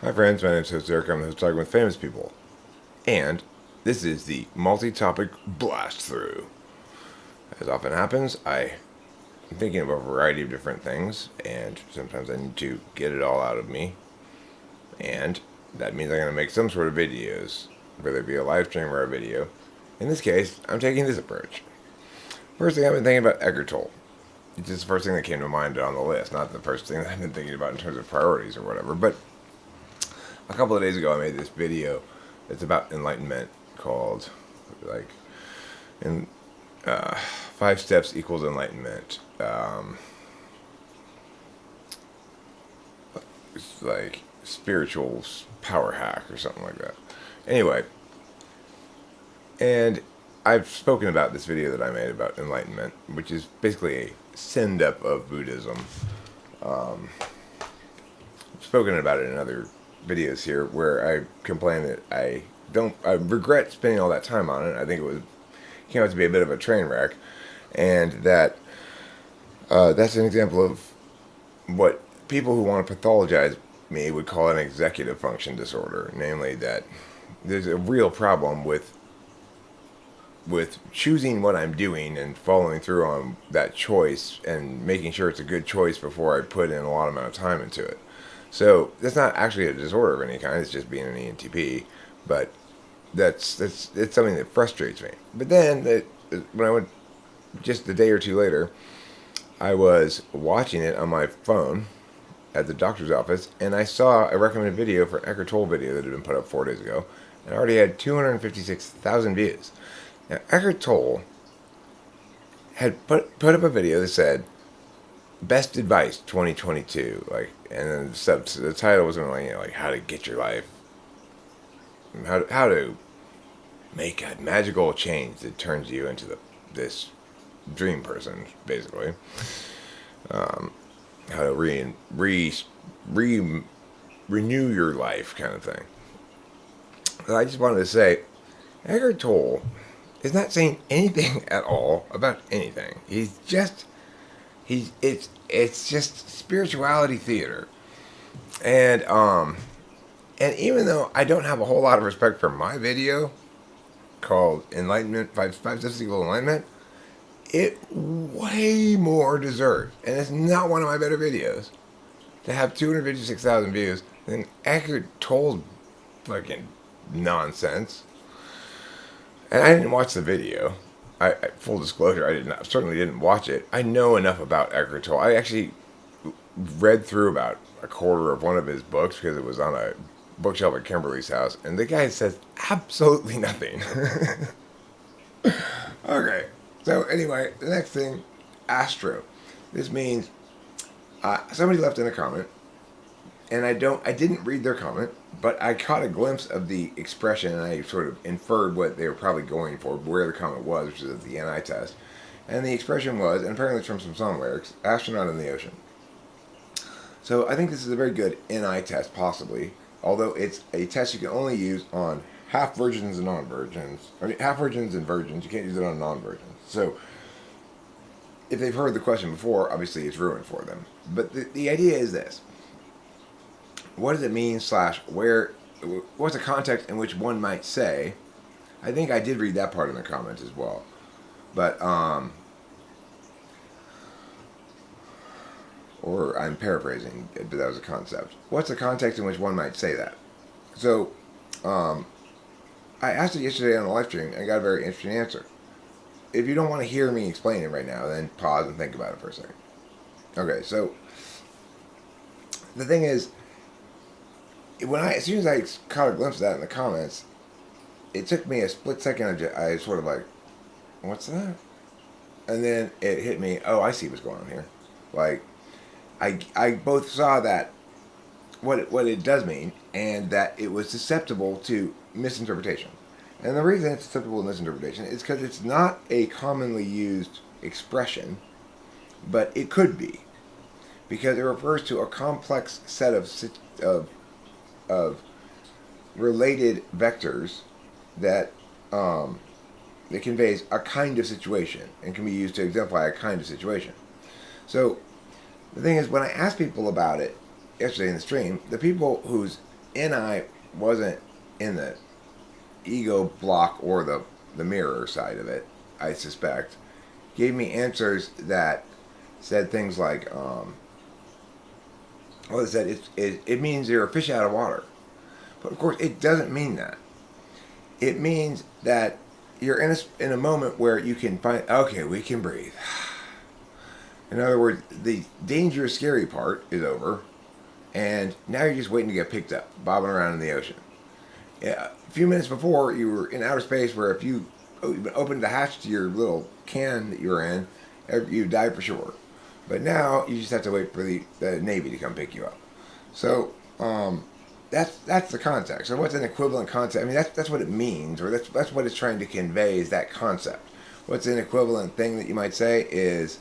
Hi friends, my name is host Eric. I'm the host talking with famous people. And this is the multi-topic Blast-Thru. As often happens, I'm thinking of a variety of different things, and sometimes I need to get it all out of me. And that means I'm going to make some sort of videos, whether it be a live stream or a video. In this case, I'm taking this approach. First thing I've been thinking about Eckhart Tolle. It's just the first thing that came to mind on the list, not the first thing that I've been thinking about in terms of priorities or whatever, but a couple of days ago, I made this video that's about enlightenment called, in 5 steps equals enlightenment. It's like spiritual power hack or something like that. Anyway, and I've spoken about this video that I made about enlightenment, which is basically a send-up of Buddhism. I've spoken about it in other videos here where I complain that I regret spending all that time on it. I think came out to be a bit of a train wreck, and that that's an example of what people who want to pathologize me would call an executive function disorder, namely that there's a real problem with choosing what I'm doing and following through on that choice and making sure it's a good choice before I put in a lot amount of time into it. So that's not actually a disorder of any kind. It's just being an ENTP, but it's something that frustrates me. But then when I went just a day or two later, I was watching it on my phone at the doctor's office, and I saw a recommended video for an Eckhart Tolle video that had been put up 4 days ago, and already had 256,000 views. Now, Eckhart Tolle had put up a video that said, "Best advice 2022," and then the title was something like how to get your life, how to make a magical change that turns you into this dream person, basically. How to renew your life, kind of thing. I just wanted to say, Eckhart Tolle is not saying anything at all about anything. It's just spirituality theater, and even though I don't have a whole lot of respect for my video called Enlightenment 5 Steps to Enlightenment, it way more deserves, and it's not one of my better videos, to have 256,000 views than Eckhart Tolle's fucking nonsense. And I didn't watch the video. Full disclosure, I certainly didn't watch it. I know enough about Eckhart Tolle. I actually read through about a quarter of one of his books because it was on a bookshelf at Kimberly's house, and the guy says absolutely nothing. Okay, so anyway, the next thing, Astro. This means somebody left in a comment, and I didn't read their comment, but I caught a glimpse of the expression, and I sort of inferred what they were probably going for, where the comment was, which is at the NI test. And the expression was, and apparently it's from some song lyrics, astronaut in the ocean. So I think this is a very good NI test, possibly, although it's a test you can only use on half virgins and non-virgins. I mean, half virgins and virgins. You can't use it on non-virgins. So if they've heard the question before, obviously it's ruined for them. But the idea is this. What does it mean / what's the context in which one might say, I think I did read that part in the comments as well, but or I'm paraphrasing, but that was a concept. What's the context in which one might say that? So I asked it yesterday on the live stream and I got a very interesting answer. If you don't want to hear me explain it right now, then pause and think about it for a second. Okay, so the thing is, as soon as I caught a glimpse of that in the comments, it took me a split second. I sort of like, what's that? And then it hit me. Oh, I see what's going on here. Like, I both saw that what it does mean, and that it was susceptible to misinterpretation. And the reason it's susceptible to misinterpretation is because it's not a commonly used expression, but it could be, because it refers to a complex set of related vectors that it conveys a kind of situation and can be used to exemplify a kind of situation. So the thing is, when I asked people about it yesterday in the stream, the people whose NI wasn't in the ego block or the mirror side of it, I suspect, gave me answers that said things like, well, it said it means you're a fish out of water. But of course, it doesn't mean that. It means that you're in a moment where you can find, okay, we can breathe. In other words, the dangerous, scary part is over, and now you're just waiting to get picked up, bobbing around in the ocean. Yeah, a few minutes before, you were in outer space where if you opened the hatch to your little can that you were in, you'd die for sure. But now you just have to wait for the Navy to come pick you up. So that's the context. So what's an equivalent concept? I mean, that's what it means, or that's what it's trying to convey, is that concept. What's an equivalent thing that you might say is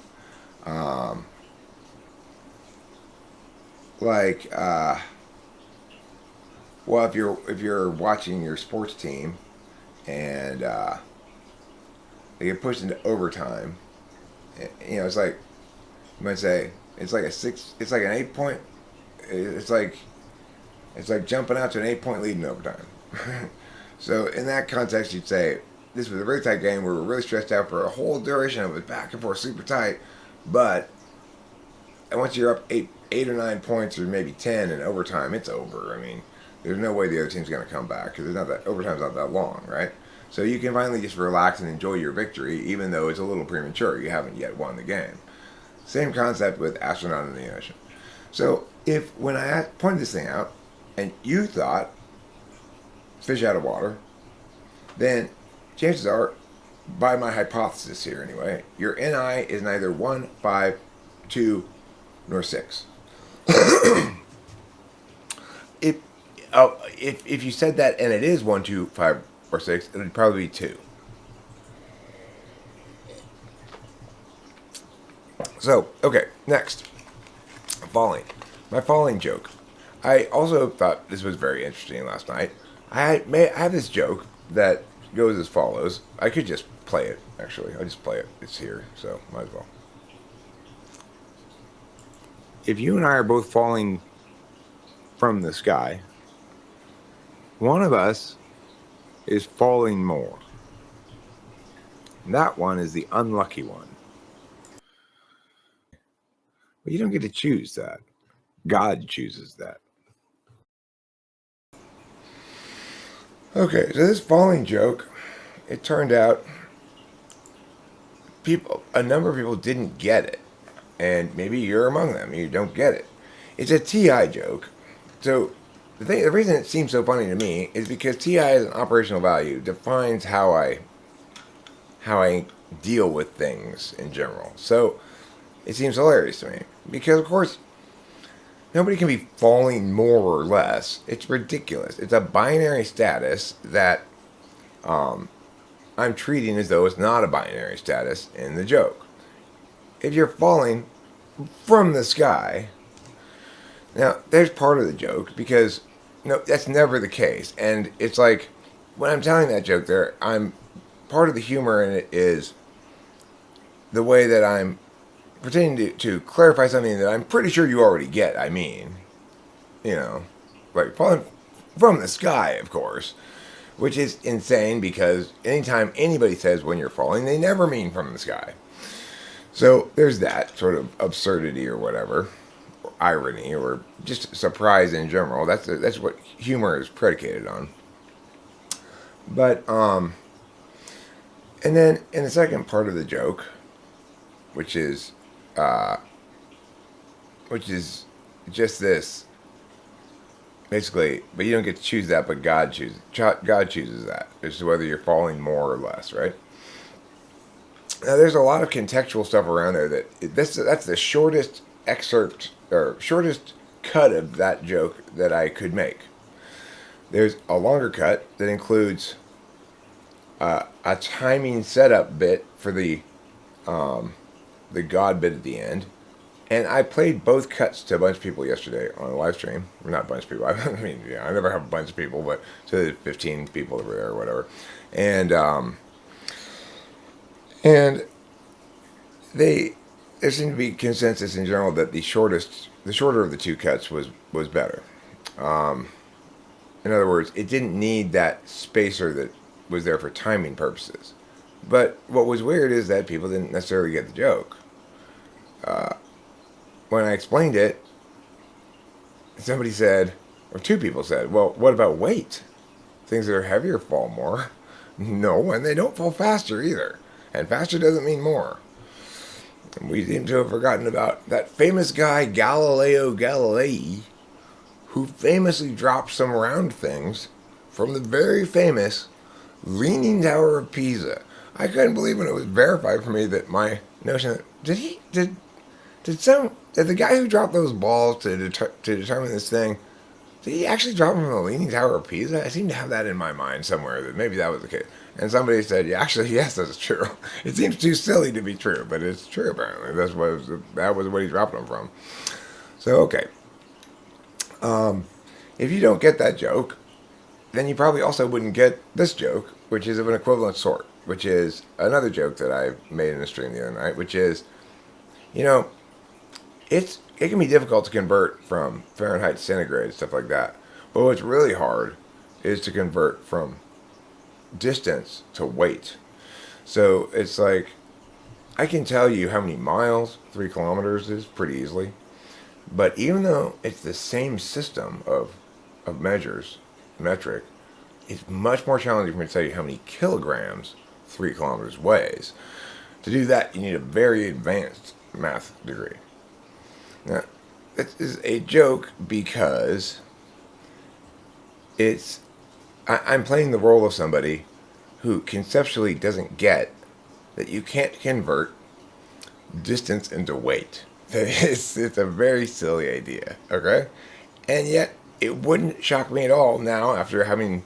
like well, if you're watching your sports team and they get pushed into overtime, you know, it's like, you might say it's like an 8 point. It's like jumping out to an 8 point lead in overtime. So in that context, you'd say this was a really tight game. We were really stressed out for a whole duration. It was back and forth, super tight. But once you're up eight or 9 points, or maybe 10 in overtime, it's over. I mean, there's no way the other team's going to come back because overtime's not that long, right? So you can finally just relax and enjoy your victory, even though it's a little premature. You haven't yet won the game. Same concept with astronaut in the ocean. So when I pointed this thing out, and you thought fish out of water, then chances are, by my hypothesis here anyway, your NI is neither 1, 5, 2, nor 6. If you said that and it is 1, 2, 5, or 6, it would probably be 2. So, okay, next. Falling. My falling joke. I also thought this was very interesting last night. I have this joke that goes as follows. I could just play it, actually. I'll just play it. It's here, so might as well. If you and I are both falling from the sky, one of us is falling more. And that one is the unlucky one. But you don't get to choose that. God chooses that. Okay, so this falling joke, it turned out a number of people didn't get it. And maybe you're among them. You don't get it. It's a TI joke. So the reason it seems so funny to me is because TI as an operational value defines how I deal with things in general. So it seems hilarious to me because, of course, nobody can be falling more or less. It's ridiculous. It's a binary status that I'm treating as though it's not a binary status in the joke. If you're falling from the sky, now there's part of the joke because no, that's never the case. And it's like when I'm telling that joke there, I'm part of the humor in it is the way that I'm pretending to clarify something that I'm pretty sure you already get. I mean, you know, like falling from the sky, of course, which is insane because anytime anybody says when you're falling, they never mean from the sky. So there's that sort of absurdity or whatever, or irony, or just surprise in general. That's what humor is predicated on. But and then in the second part of the joke, which is just this, basically, but you don't get to choose that, but God chooses that. It's whether you're falling more or less, right? Now, there's a lot of contextual stuff around there that's the shortest excerpt or shortest cut of that joke that I could make. There's a longer cut that includes a timing setup bit for the God bit at the end. And I played both cuts to a bunch of people yesterday on a live stream. Well, not a bunch of people. I mean, yeah, I never have a bunch of people, but to 15 people over there or whatever. And there seemed to be consensus in general that the shorter of the two cuts was better. In other words, it didn't need that spacer that was there for timing purposes. But what was weird is that people didn't necessarily get the joke. When I explained it, somebody said, or two people said, well, what about weight? Things that are heavier fall more. No, and they don't fall faster either. And faster doesn't mean more. And we seem to have forgotten about that famous guy, Galileo Galilei, who famously dropped some round things from the very famous Leaning Tower of Pisa. I couldn't believe when it was verified for me that my notion that did the guy who dropped those balls to determine this thing, did he actually drop them from the Leaning Tower of Pisa? I seem to have that in my mind somewhere that maybe that was the case. And somebody said, yeah, actually, yes, that's true. It seems too silly to be true, but it's true apparently. That was what he dropped them from. So okay, if you don't get that joke, then you probably also wouldn't get this joke, which is of an equivalent sort, which is another joke that I made in a stream the other night, which is, it can be difficult to convert from Fahrenheit to centigrade, stuff like that. But what's really hard is to convert from distance to weight. So it's like, I can tell you how many miles 3 kilometers is pretty easily. But even though it's the same system of measures, metric, it's much more challenging for me to tell you how many kilograms 3 kilometers weighs. To do that, you need a very advanced math degree. Now, this is a joke because I'm playing the role of somebody who conceptually doesn't get that you can't convert distance into weight. It's a very silly idea, okay? And yet, it wouldn't shock me at all now after having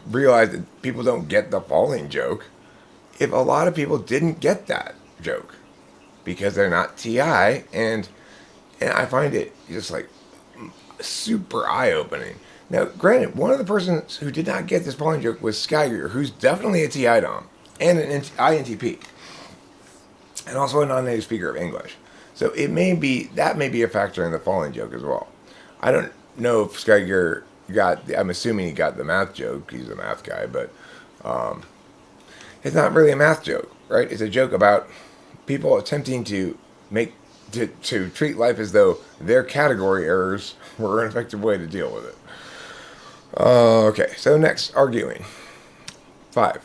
realized that people don't get the falling joke if a lot of people didn't get that joke because they're not TI, and I find it just like super eye-opening. Now, granted, one of the persons who did not get this falling joke was Skyger, who's definitely a TI Dom and an INTP, and also a non-native speaker of English. So that may be a factor in the falling joke as well. I don't know if Skyger I'm assuming he got the math joke. He's a math guy, but it's not really a math joke, right? It's a joke about people attempting to treat life as though their category errors were an effective way to deal with it. Okay, so next, arguing. 5.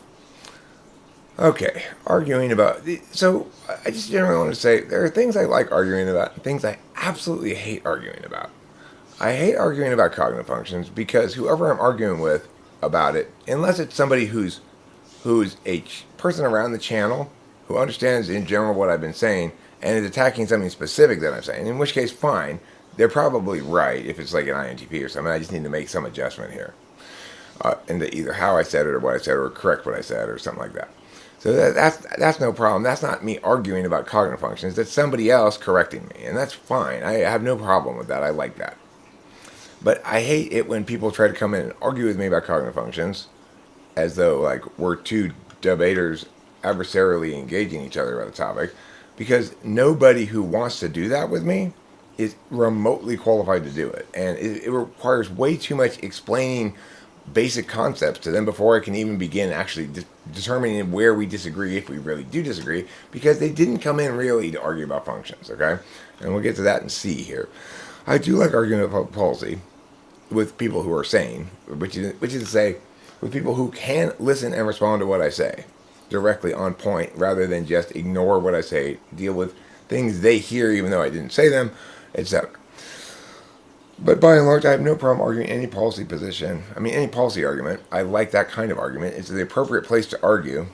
Okay, arguing about... So, I just generally want to say, there are things I like arguing about and things I absolutely hate arguing about. I hate arguing about cognitive functions because whoever I'm arguing with about it, unless it's somebody who's a person around the channel who understands in general what I've been saying and is attacking something specific that I'm saying, in which case, fine, they're probably right if it's like an INTP or something. I just need to make some adjustment here into either how I said it or what I said or correct what I said or something like that. So that's no problem. That's not me arguing about cognitive functions. That's somebody else correcting me, and that's fine. I have no problem with that. I like that. But I hate it when people try to come in and argue with me about cognitive functions as though like we're two debaters adversarially engaging each other about the topic, because nobody who wants to do that with me is remotely qualified to do it. And it requires way too much explaining basic concepts to them before I can even begin actually determining where we disagree, if we really do disagree, because they didn't come in really to argue about functions, okay? And we'll get to that in C here. I do like arguing about policy with people who are sane, which is to say, with people who can listen and respond to what I say directly on point, rather than just ignore what I say, deal with things they hear even though I didn't say them, etc. But by and large, I have no problem arguing any policy position. I mean, any policy argument. I like that kind of argument. It's the appropriate place to argue.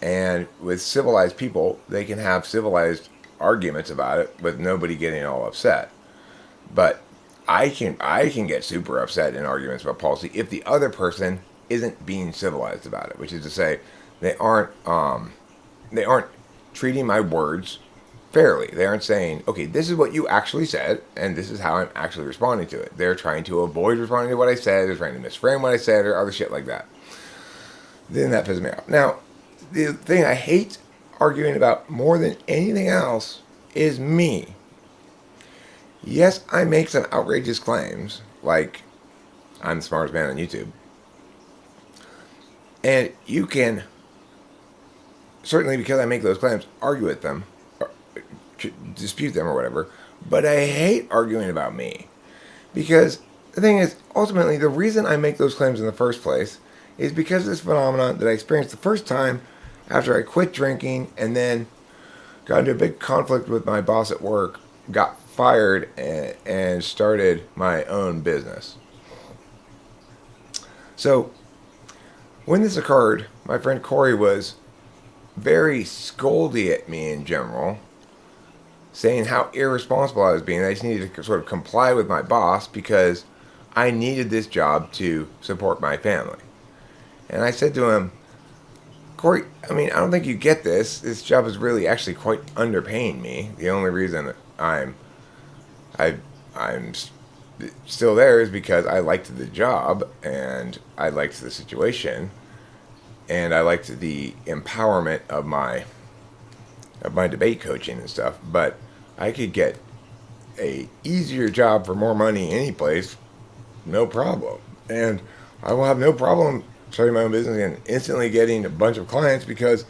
And with civilized people, they can have civilized arguments about it with nobody getting all upset. But I can get super upset in arguments about policy if the other person isn't being civilized about it, which is to say, they aren't treating my words fairly. They aren't saying, okay, this is what you actually said, and this is how I'm actually responding to it. They're trying to avoid responding to what I said. They're trying to misframe what I said, or other shit like that. Then that pisses me off. Now, the thing I hate arguing about more than anything else is me. Yes, I make some outrageous claims, like I'm the smartest man on YouTube. And you can, certainly because I make those claims, argue with them, or dispute them or whatever, but I hate arguing about me. Because the thing is, ultimately, the reason I make those claims in the first place is because of this phenomenon that I experienced the first time after I quit drinking and then got into a big conflict with my boss at work, got fired, and started my own business. So, when this occurred, my friend Corey was very scoldy at me in general, saying how irresponsible I was being. I just needed to sort of comply with my boss because I needed this job to support my family. And I said to him, Corey, I mean, I don't think you get this. This job is really actually quite underpaying me. The only reason I'm still there is because I liked the job and I liked the situation and I liked the empowerment of my debate coaching and stuff. But I could get a easier job for more money any place, no problem. And I will have no problem starting my own business and instantly getting a bunch of clients because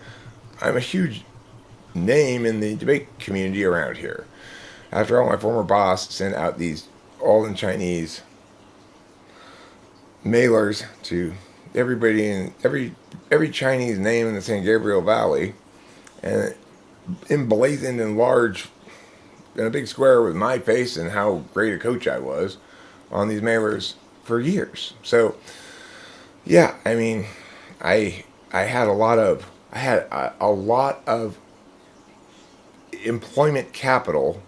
I'm a huge name in the debate community around here. After all, my former boss sent out these all in Chinese mailers to everybody in every Chinese name in the San Gabriel Valley, and emblazoned in large in a big square with my face and how great a coach I was on these mailers for years. So yeah, I mean, I had a lot of employment capital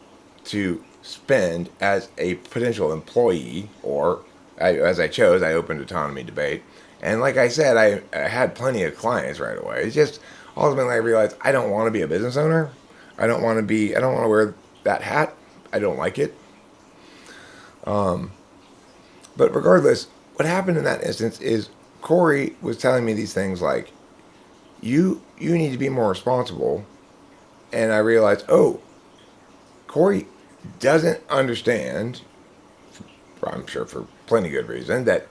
to spend as a potential employee, or as I chose, I opened autonomy debate. And like I said, I had plenty of clients right away. It's just ultimately I realized I don't want to be a business owner. I don't want to wear that hat. I don't like it. But regardless, what happened in that instance is Corey was telling me these things like, you need to be more responsible. And I realized, oh, Corey doesn't understand, I'm sure for plenty good reason, that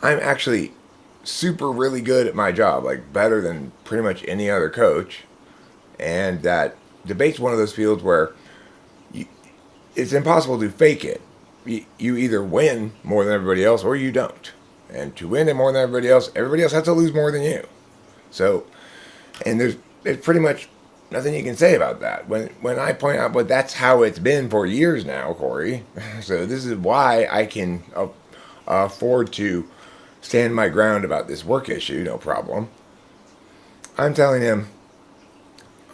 I'm actually super really good at my job, like better than pretty much any other coach. And that debate's one of those fields where it's impossible to fake it. You either win more than everybody else or you don't. And to win more than everybody else has to lose more than you. So, and there's pretty much nothing you can say about that. When I point out, but that's how it's been for years now, Corey. So this is why I can afford to stand my ground about this work issue, no problem. I'm telling him,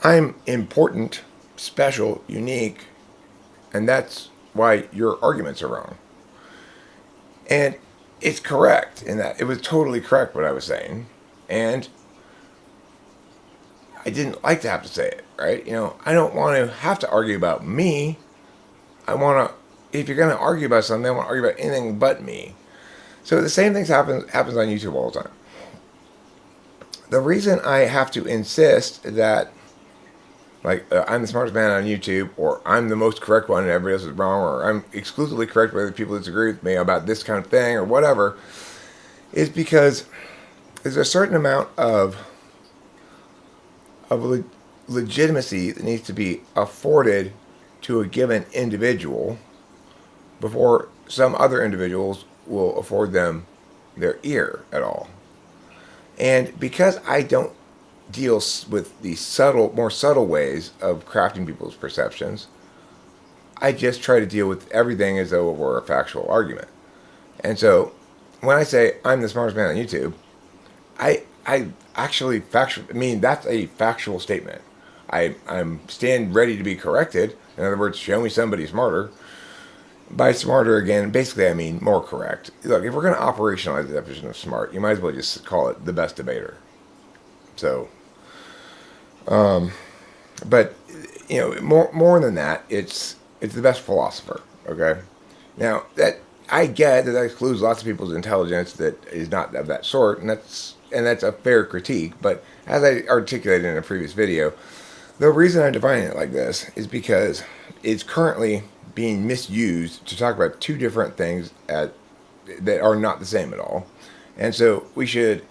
I'm important, special, unique, and that's why your arguments are wrong. And it's correct in that it was totally correct what I was saying. And I didn't like to have to say it, right? You know, I don't want to have to argue about me. I want to, if you're going to argue about something, I want to argue about anything but me. So the same things happens on YouTube all the time. The reason I have to insist that, like, I'm the smartest man on YouTube, or I'm the most correct one and everybody else is wrong, or I'm exclusively correct whether people disagree with me about this kind of thing or whatever, is because there's a certain amount of legitimacy that needs to be afforded to a given individual before some other individuals will afford them their ear at all. And because I don't deal with the more subtle ways of crafting people's perceptions, I just try to deal with everything as though it were a factual argument. And so when I say I'm the smartest man on YouTube, I actually that's a factual statement. I'm stand ready to be corrected. In other words, show me somebody smarter. By smarter, again, basically I mean more correct. Look, if we're going to operationalize the definition of smart, you might as well just call it the best debater. So, but you know, more than that, it's the best philosopher. Okay, now that I get that excludes lots of people's intelligence that is not of that sort, and that's a fair critique. But as I articulated in a previous video, the reason I'm defining it like this is because it's currently being misused to talk about two different things at that are not the same at all. And so we should,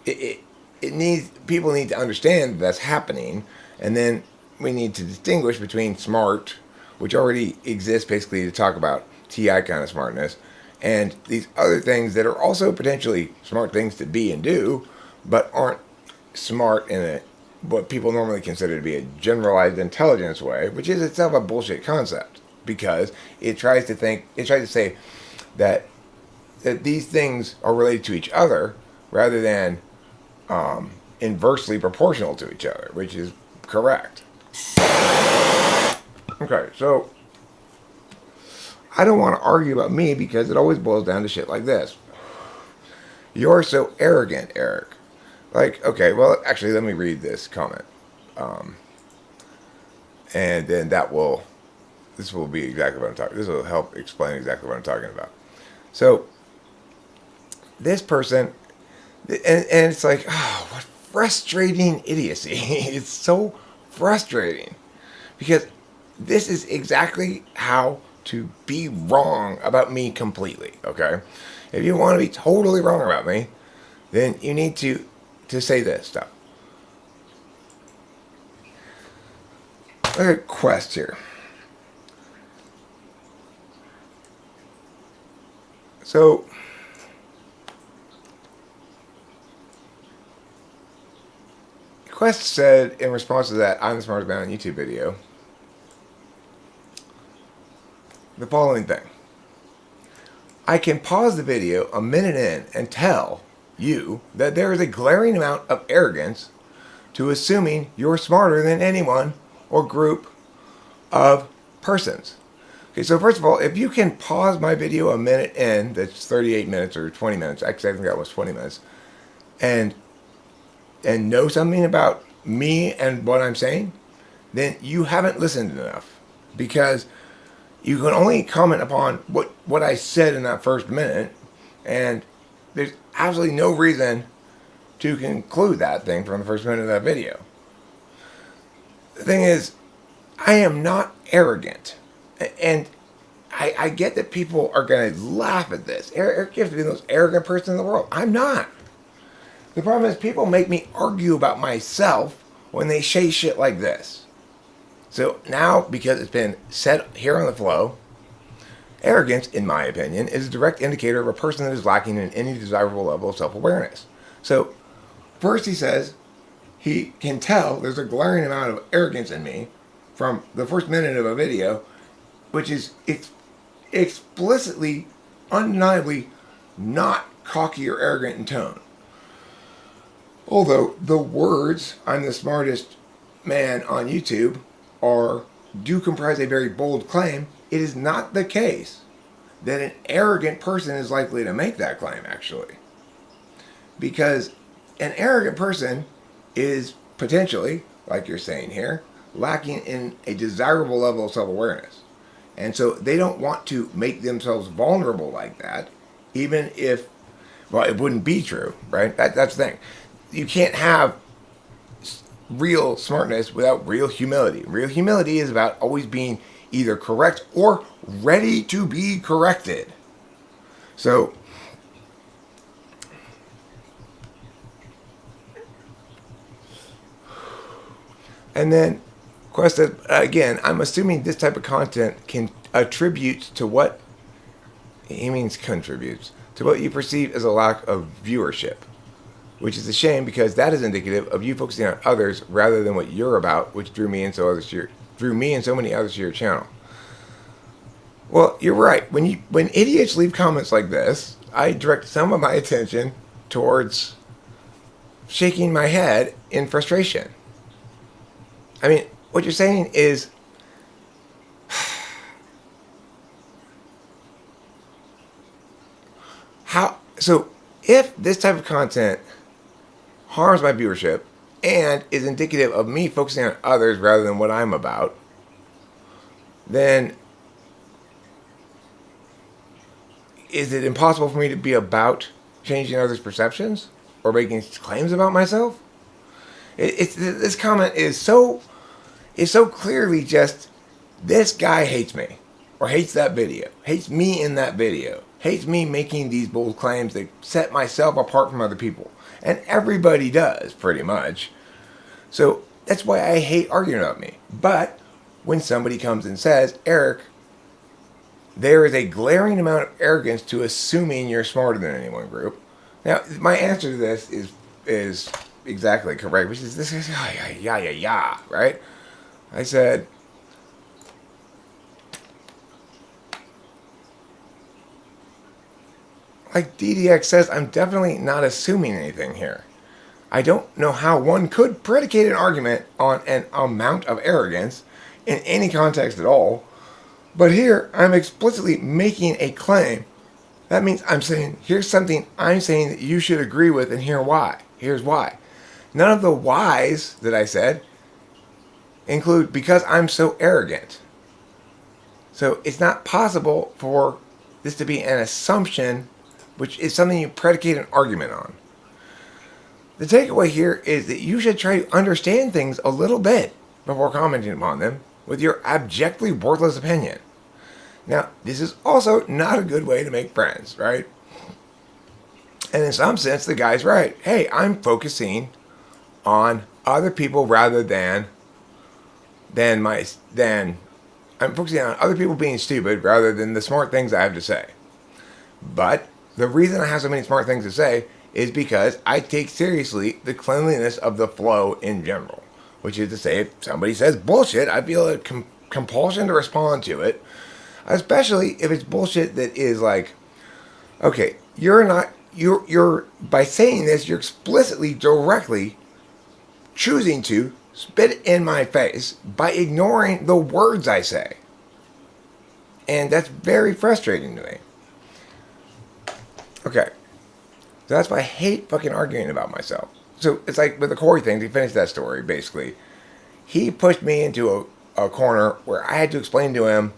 it needs, people need to understand that's happening. And then we need to distinguish between smart, which already exists basically to talk about TI kind of smartness, and these other things that are also potentially smart things to be and do, but aren't smart in a what people normally consider to be a generalized intelligence way, which is itself a bullshit concept, because it tries to say that these things are related to each other rather than inversely proportional to each other, which is correct. Okay, so I don't want to argue about me because it always boils down to shit like this. You're so arrogant, Eric. Like, okay, well, actually, let me read this comment. And then this will be exactly what I'm talking. This will help explain exactly what I'm talking about. So, this person, and it's like, oh, what frustrating idiocy. It's so frustrating. Because this is exactly how to be wrong about me completely, okay? If you want to be totally wrong about me, then you need to say this stuff. Look at Quest here. So, Quest said in response to that I'm the smartest man on YouTube video the following thing. I can pause the video a minute in and tell you that there is a glaring amount of arrogance to assuming you're smarter than anyone or group of persons. Okay, so first of all, if you can pause my video a minute in, that's 38 minutes or 20 minutes, actually I think that was 20 minutes, and know something about me and what I'm saying, then you haven't listened enough, because you can only comment upon what I said in that first minute, and there's absolutely no reason to conclude that thing from the first minute of that video. The thing is, I am not arrogant, and I get that people are going to laugh at this. Eric, you have to be the most arrogant person in the world. I'm not. The problem is people make me argue about myself when they say shit like this. So now, because it's been said here on the flow, arrogance, in my opinion, is a direct indicator of a person that is lacking in any desirable level of self-awareness. So, first he says he can tell there's a glaring amount of arrogance in me from the first minute of a video, which is explicitly, undeniably not cocky or arrogant in tone. Although the words, I'm the smartest man on YouTube, do comprise a very bold claim, it is not the case that an arrogant person is likely to make that claim, actually. Because an arrogant person is potentially, like you're saying here, lacking in a desirable level of self-awareness. And so they don't want to make themselves vulnerable like that, even if, well, it wouldn't be true, right? That's the thing. You can't have real smartness without real humility. Real humility is about always being either correct or ready to be corrected. So, and then, Quest, again, I'm assuming this type of content can attribute to what, he means contributes, to what you perceive as a lack of viewership. Which is a shame, because that is indicative of you focusing on others rather than what you're about, which drew me and so many others to your channel. Well, you're right. When idiots leave comments like this, I direct some of my attention towards shaking my head in frustration. I mean, what you're saying is, so if this type of content harms my viewership and is indicative of me focusing on others rather than what I'm about, then is it impossible for me to be about changing others' perceptions or making claims about myself? This comment is so clearly just, this guy hates me, or hates that video, hates me in that video. hates me making these bold claims that set myself apart from other people. And everybody does, pretty much. So that's why I hate arguing about me. But when somebody comes and says, Eric, there is a glaring amount of arrogance to assuming you're smarter than any one group. Now, my answer to this is exactly correct, which is this is yeah, right? I said, like DDX says, I'm definitely not assuming anything here. I don't know how one could predicate an argument on an amount of arrogance in any context at all, but here I'm explicitly making a claim. That means I'm saying, here's something I'm saying that you should agree with, and here's why. None of the whys that I said include because I'm so arrogant. So it's not possible for this to be an assumption, which is something you predicate an argument on. The takeaway here is that you should try to understand things a little bit before commenting upon them with your abjectly worthless opinion. Now, this is also not a good way to make friends, right? And in some sense, the guy's right. Hey, I'm focusing on other people rather than I'm focusing on other people being stupid rather than the smart things I have to say. But the reason I have so many smart things to say is because I take seriously the cleanliness of the flow in general, which is to say, if somebody says bullshit, I feel a compulsion to respond to it, especially if it's bullshit that is like, okay, you're by saying this, you're explicitly, directly choosing to spit in my face by ignoring the words I say. And that's very frustrating to me. Okay. So that's why I hate fucking arguing about myself. So it's like with the Corey thing, to finish that story, basically, he pushed me into a corner where I had to explain to him,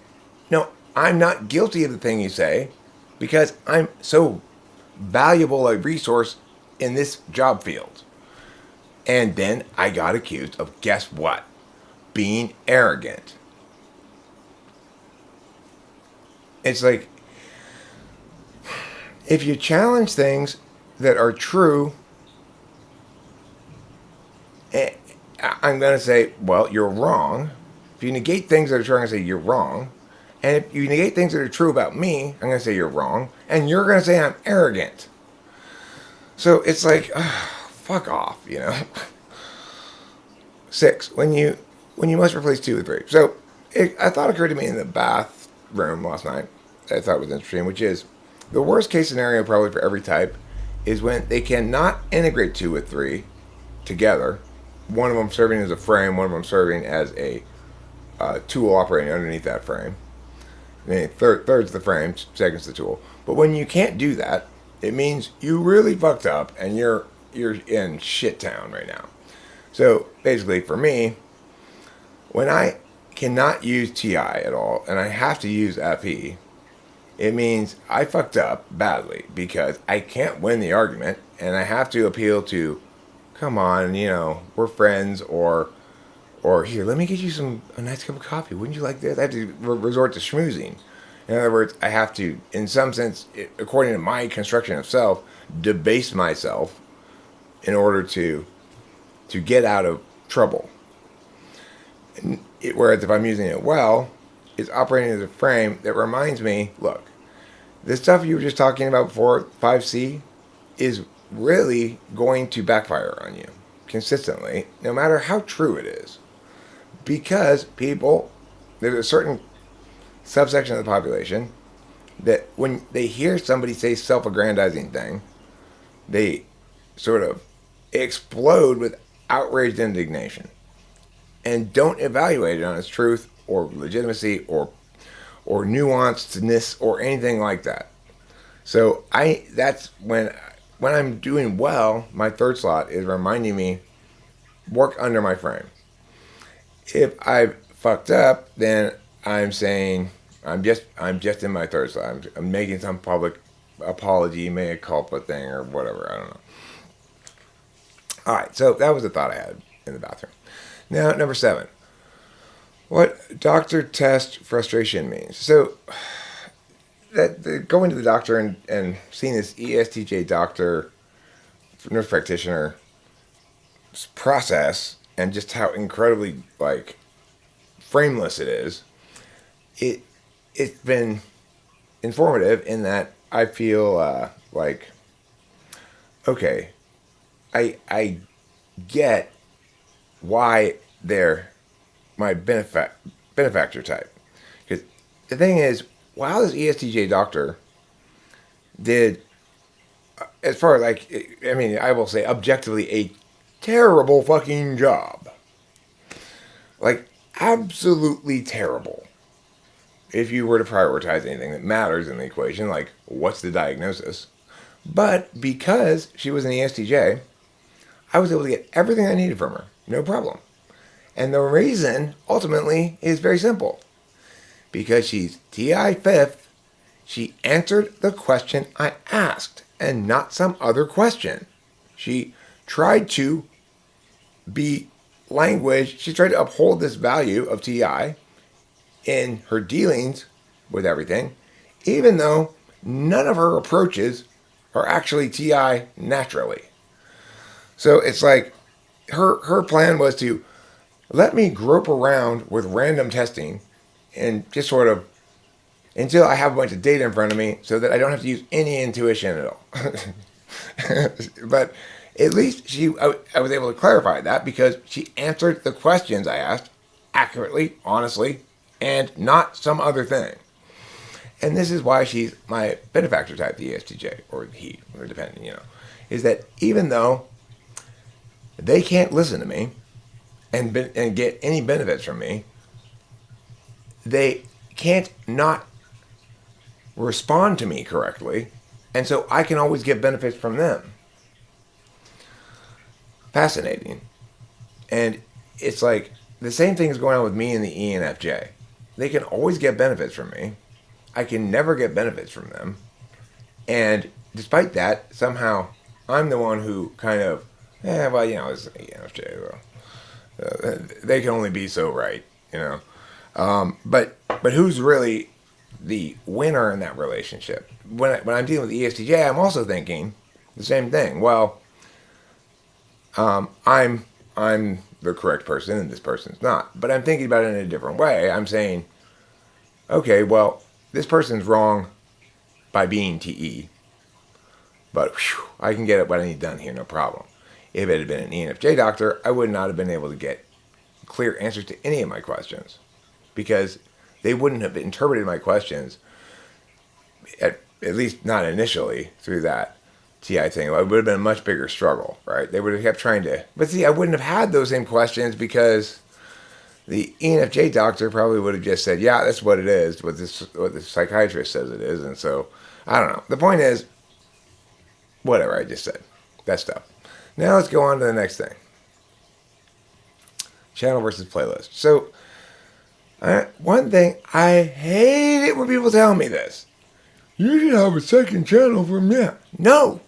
no, I'm not guilty of the thing you say because I'm so valuable a resource in this job field. And then I got accused of, guess what? Being arrogant. It's like, if you challenge things that are true, I'm going to say, well, you're wrong. If you negate things that are true, I'm going to say you're wrong. And if you negate things that are true about me, I'm going to say you're wrong. And you're going to say I'm arrogant. So it's like, fuck off, you know. 6, when you must replace 2 with 3. So I thought occurred to me in the bathroom last night, I thought was interesting, which is the worst case scenario probably for every type is when they cannot integrate 2 with 3 together. One of them serving as a frame, one of them serving as a tool operating underneath that frame. And third's the frame, second's the tool. But when you can't do that, it means you really fucked up and you're in shit town right now. So basically for me, when I cannot use TI at all and I have to use FE, it means I fucked up badly because I can't win the argument and I have to appeal to, come on, you know, we're friends, or here, let me get you a nice cup of coffee. Wouldn't you like this? I have to resort to schmoozing. In other words, I have to, in some sense, according to my construction of self, debase myself in order to get out of trouble. Whereas if I'm using it well, it's operating as a frame that reminds me, look, this stuff you were just talking about before, 5C, is really going to backfire on you consistently, no matter how true it is. Because there's a certain subsection of the population that when they hear somebody say self-aggrandizing thing, they sort of explode with outraged indignation and don't evaluate it on its truth or legitimacy or nuancedness or anything like that. So that's when I'm doing well, my third slot is reminding me, work under my frame. If I've fucked up, then I'm saying I'm just in my third slot. I'm making some public apology, mea culpa thing or whatever. I don't know. All right, so that was the thought I had in the bathroom. Now, number 7. What doctor test frustration means. So going to the doctor and seeing this ESTJ doctor, nurse practitioner process, and just how incredibly like frameless it is. It it's been informative in that I feel like okay, I get why they're my benefactor type. Because the thing is, while this ESTJ doctor did, as far as like, I mean, I will say objectively a terrible fucking job. Like, absolutely terrible. If you were to prioritize anything that matters in the equation, like what's the diagnosis. But because she was an ESTJ, I was able to get everything I needed from her. No problem. And the reason, ultimately, is very simple. Because she's TI 5th, she answered the question I asked and not some other question. She tried to be language, she tried to uphold this value of TI in her dealings with everything, even though none of her approaches are actually TI naturally. So it's like her plan was to let me grope around with random testing and just sort of until I have a bunch of data in front of me so that I don't have to use any intuition at all. But at least I was able to clarify that because she answered the questions I asked accurately, honestly, and not some other thing. And this is why she's my benefactor type, the ESTJ, or he, or depending, is that even though they can't listen to me and get any benefits from me, they can't not respond to me correctly, and so I can always get benefits from them. Fascinating. And it's like the same thing is going on with me and the ENFJ. They can always get benefits from me. I can never get benefits from them. And despite that, somehow I'm the one who kind of, it's ENFJ. Well, they can only be so right, But who's really the winner in that relationship? When I'm dealing with ESTJ, I'm also thinking the same thing. Well, I'm the correct person and this person's not. But I'm thinking about it in a different way. I'm saying, okay, well, this person's wrong by being TE. But I can get what I need done here, no problem. If it had been an ENFJ doctor, I would not have been able to get clear answers to any of my questions. Because they wouldn't have interpreted my questions, at least not initially, through that TI thing. It would have been a much bigger struggle, right? They would have kept trying to... But see, I wouldn't have had those same questions because the ENFJ doctor probably would have just said, yeah, that's what it is, what the psychiatrist says it is. And so, I don't know. The point is, whatever I just said. That stuff. Now let's go on to the next thing. Channel versus playlist. So, one thing, I hate it when people tell me this. You should have a second channel for me. No,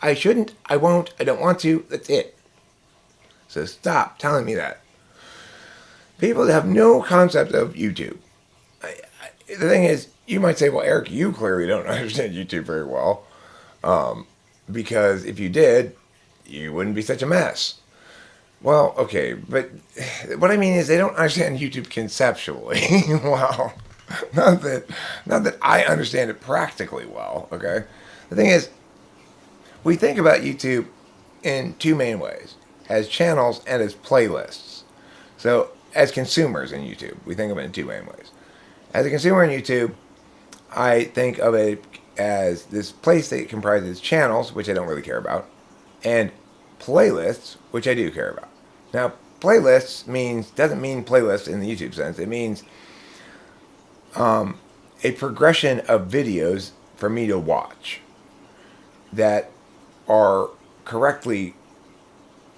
I shouldn't. I won't. I don't want to. That's it. So stop telling me that. People have no concept of YouTube. The thing is, you might say, well, Eric, you clearly don't understand YouTube very well. Because if you did, you wouldn't be such a mess. Well, okay, but what I mean is they don't understand YouTube conceptually. Well, not that I understand it practically well, okay? The thing is, we think about YouTube in two main ways, as channels and as playlists. So, as consumers in YouTube, we think of it in two main ways. As a consumer in YouTube, I think of it as this place that comprises channels, which I don't really care about, and playlists, which I do care about. Now, playlists doesn't mean playlist in the YouTube sense. It means a progression of videos for me to watch that are correctly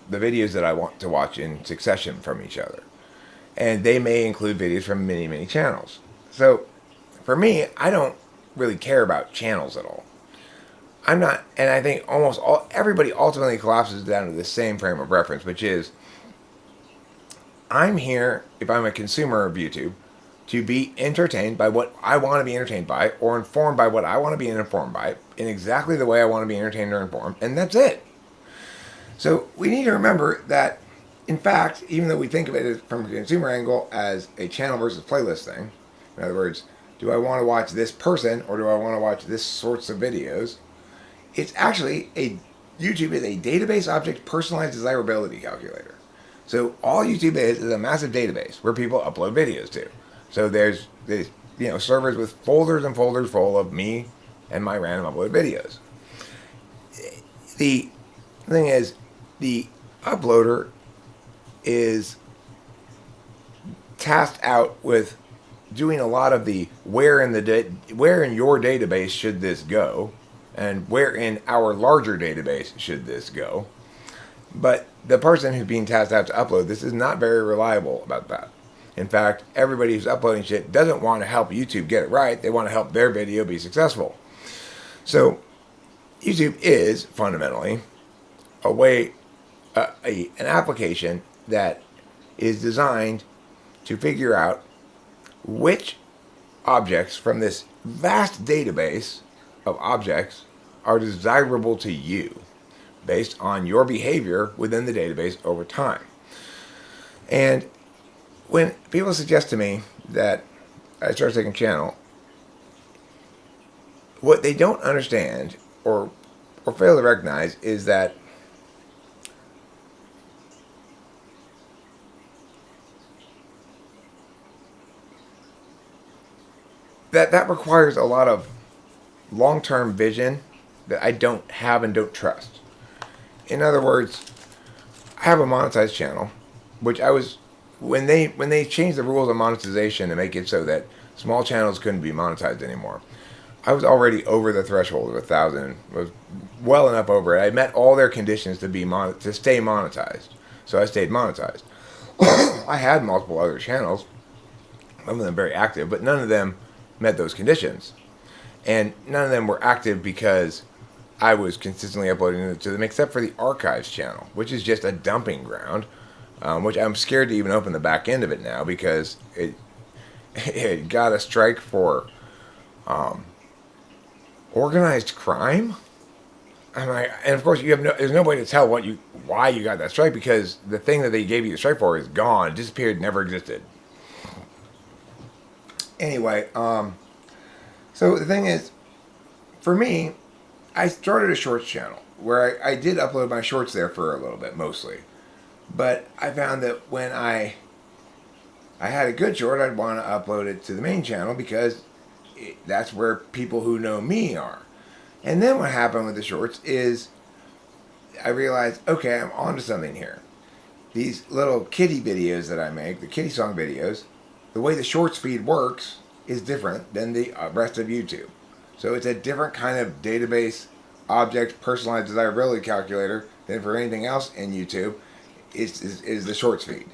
the videos that I want to watch in succession from each other. And they may include videos from many, many channels. So, for me, I don't really care about channels at all. I'm not, and I think everybody ultimately collapses down to the same frame of reference, which is, I'm here, if I'm a consumer of YouTube, to be entertained by what I want to be entertained by, or informed by what I want to be informed by, in exactly the way I want to be entertained or informed, and that's it. So we need to remember that, in fact, even though we think of it from a consumer angle as a channel versus playlist thing, in other words, do I want to watch this person or do I want to watch this sorts of videos? It's actually YouTube is a database object personalized desirability calculator. So all YouTube is a massive database where people upload videos to. So there's servers with folders and folders full of me and my random upload videos. The thing is, the uploader is tasked out with doing a lot of the where in your database should this go, and where in our larger database should this go. But the person who's being tasked out to upload this is not very reliable about that. In fact, everybody who's uploading shit doesn't want to help YouTube get it right. They want to help their video be successful. So YouTube is fundamentally an application that is designed to figure out which objects from this vast database of objects are desirable to you based on your behavior within the database over time. And when people suggest to me that I start taking channel, what they don't understand or fail to recognize is that that requires a lot of long-term vision that I don't have and don't trust. In other words, I have a monetized channel, which I was when they changed the rules of monetization to make it so that small channels couldn't be monetized anymore. I was already over the threshold of 1,000. Was well enough over it. I met all their conditions to stay monetized, so I stayed monetized. I had multiple other channels, some of them very active, but none of them met those conditions, and none of them were active because I was consistently uploading to them, except for the archives channel, which is just a dumping ground, which I'm scared to even open the back end of it now because it got a strike for organized crime. And of course there's no way to tell why you got that strike, because the thing that they gave you the strike for is gone, disappeared, never existed. Anyway, so the thing is, for me, I started a shorts channel where I did upload my shorts there for a little bit, mostly. But I found that when I had a good short, I'd want to upload it to the main channel because that's where people who know me are. And then what happened with the shorts is I realized, okay, I'm onto something here. These little kitty videos that I make, the kitty song videos, the way the shorts feed works is different than the rest of YouTube. So it's a different kind of database object personalized desirability calculator than for anything else in YouTube is the shorts feed.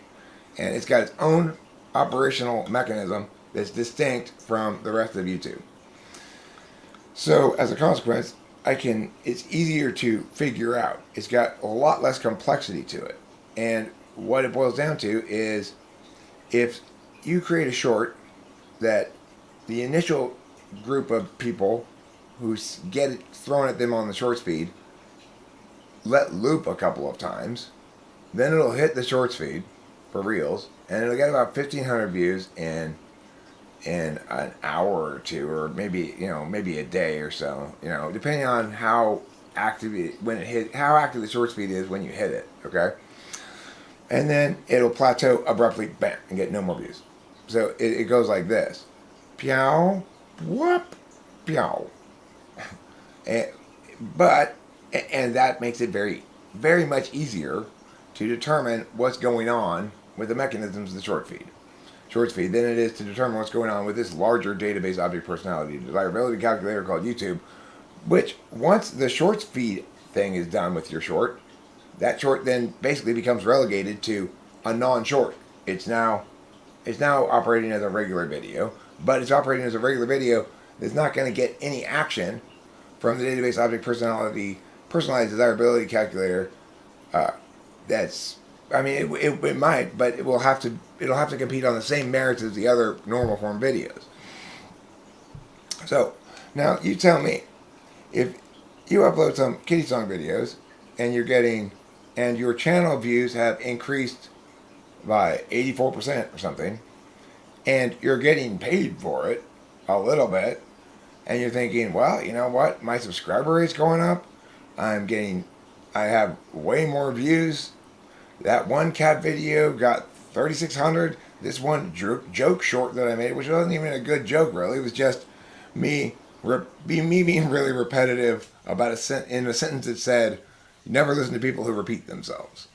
And it's got its own operational mechanism that's distinct from the rest of YouTube. So as a consequence, it's easier to figure out. It's got a lot less complexity to it. And what it boils down to is, if you create a short that the initial group of people who get it thrown at them on the shorts feed let loop a couple of times, then it'll hit the shorts feed for reels, and it'll get about 1,500 views in an hour or two, or maybe a day or so, depending on how active how active the shorts feed is when you hit it. Okay, and then it'll plateau abruptly, bam, and get no more views. So it goes like this: pew, whoop, pew. And that makes it very, very much easier to determine what's going on with the mechanisms of the shorts feed than it is to determine what's going on with this larger database object personality desirability calculator called YouTube, which once the shorts feed thing is done with your short, that short then basically becomes relegated to a non-short. It's now operating as a regular video, but it's operating as a regular video that's not going to get any action from the database object personalized desirability calculator that's I mean, it might, but it'll have to compete on the same merits as the other normal form videos. So now you tell me, if you upload some kitty song videos and and your channel views have increased by 84% or something, and you're getting paid for it a little bit, and you're thinking, well, you know what, my subscriber rate's going up, I have way more views. That one cat video got 3,600. This one joke short that I made, which wasn't even a good joke really, it was just me being really repetitive about in a sentence that said, "Never listen to people who repeat themselves."